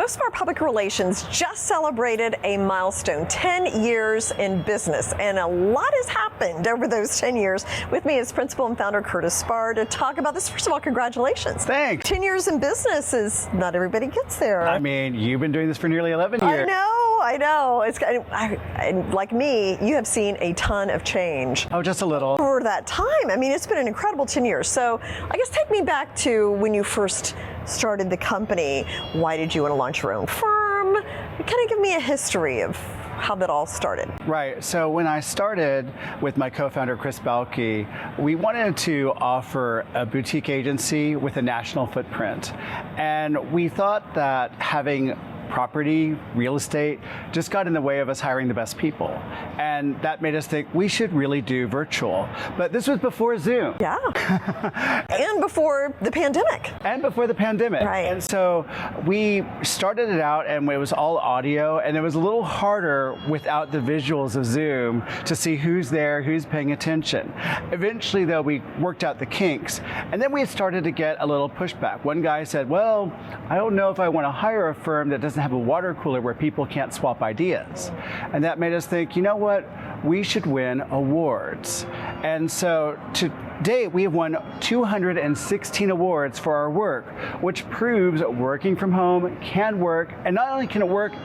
BoSpar Public Relations just celebrated a milestone, 10 years in business, and a lot has happened over those 10 years. With me is Principal and Founder Curtis Spar to talk about this. First of all, congratulations. Thanks. 10 years in business is not everybody gets there. I mean, you've been doing this for nearly 11 years. I know. It's like me, you have seen a ton of change. Oh, just a little. For that time. I mean, it's been an incredible 10 years. So I guess take me back to when you first started the company. Why did you want to launch your own firm? Kind of give me a history of how that all started. Right. So when I started with my co-founder, Chris Balke, we wanted to offer a boutique agency with a national footprint. And we thought that having property, real estate, just got in the way of us hiring the best people. And that made us think we should really do virtual. But this was before Zoom. Yeah. And before the pandemic. Right. And so we started it out and it was all audio, and it was a little harder without the visuals of Zoom to see who's there, who's paying attention. Eventually though, we worked out the kinks, and then we started to get a little pushback. One guy said, well, I don't know if I want to hire a firm that doesn't have a water cooler where people can't swap ideas. And that made us think, you know what, we should win awards. And so to date, we have won 216 awards for our work, which proves working from home can work, and not only can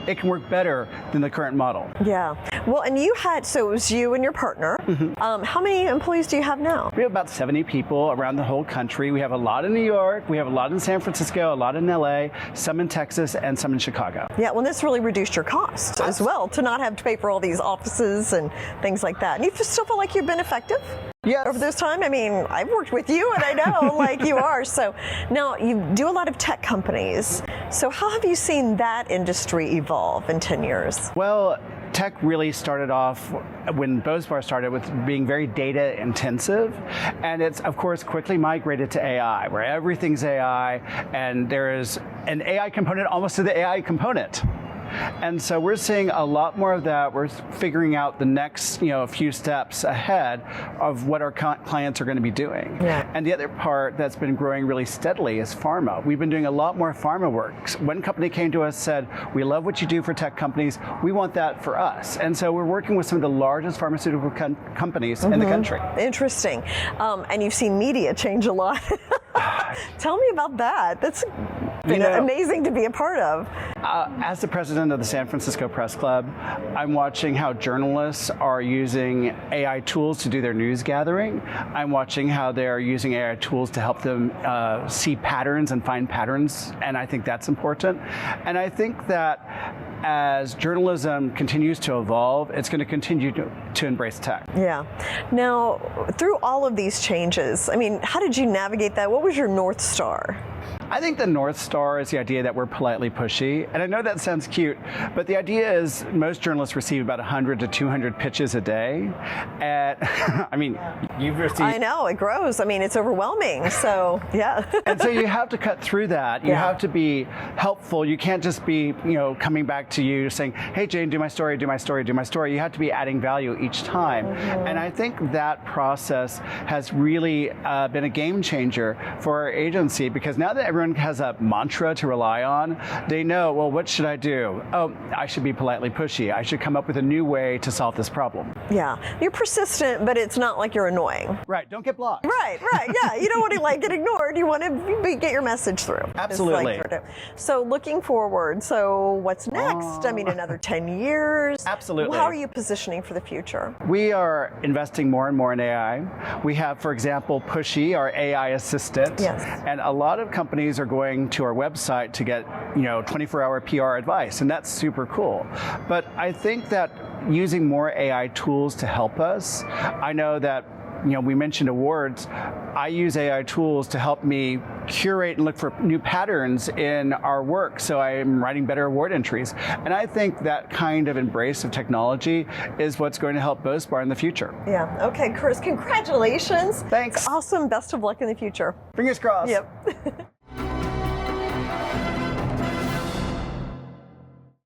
it can work better than the current model. Yeah. Well, and you had, so it was you and your partner. Mm-hmm. How many employees do you have now? We have about 70 people around the whole country. We have a lot in New York, we have a lot in San Francisco, a lot in LA, some in Texas, and some in Chicago. Yeah, well, this really reduced your costs as well, to not have to pay for all these offices and things like that. And you still feel like you've been effective? Yes. Over this time? I mean, I've worked with you and I know like you are. So now you do a lot of tech companies. So how have you seen that industry evolve in 10 years? Well, tech really started off when BoSpar started with being very data intensive, and it's of course quickly migrated to AI, where everything's AI, and there is an AI component almost to the AI component. And so we're seeing a lot more of that. We're figuring out the next few steps ahead of what our clients are going to be doing. Yeah. And the other part that's been growing really steadily is pharma. We've been doing a lot more pharma work. One company came to us and said, we love what you do for tech companies. We want that for us. And so we're working with some of the largest pharmaceutical companies in the country. Interesting. And you've seen media change a lot. Tell me about that. That's been amazing to be a part of. As the president of the San Francisco Press Club, I'm watching how journalists are using AI tools to do their news gathering. I'm watching how they're using AI tools to help them see patterns and find patterns, and I think that's important. And I think that as journalism continues to evolve, it's going to continue to embrace tech. Yeah. Now, through all of these changes, I mean, how did you navigate that? What was your North Star? I think the North Star is the idea that we're politely pushy. And I know that sounds cute, but the idea is most journalists receive about 100 to 200 pitches a day. And I mean, you've received... I know, it grows. I mean, it's overwhelming, so yeah. And so you have to cut through that. You have to be helpful. You can't just be, coming back to you saying, hey, Jane, do my story, do my story, do my story. You have to be adding value each time. And I think that process has really been a game changer for our agency, because now that everyone has a mantra to rely on, they know, well, what should I do? Oh, I should be politely pushy. I should come up with a new way to solve this problem. Yeah, you're persistent, but it's not like you're annoying. Right, don't get blocked. Right, yeah, you don't want to get ignored. You want to get your message through. Absolutely. So looking forward, so what's next? I mean, another 10 years? Absolutely. How are you positioning for the future? We are investing more and more in AI. We have, for example, Pushy, our AI assistant. Yes. And a lot of companies are going to our website to get 24-hour PR advice, and that's super cool. But I think that using more AI tools to help us, I know that we mentioned awards. I use AI tools to help me curate and look for new patterns in our work, so I'm writing better award entries. And I think that kind of embrace of technology is what's going to help BoSpar in the future. Yeah, okay, Curtis, congratulations. Thanks. It's awesome, best of luck in the future. Fingers crossed. Yep.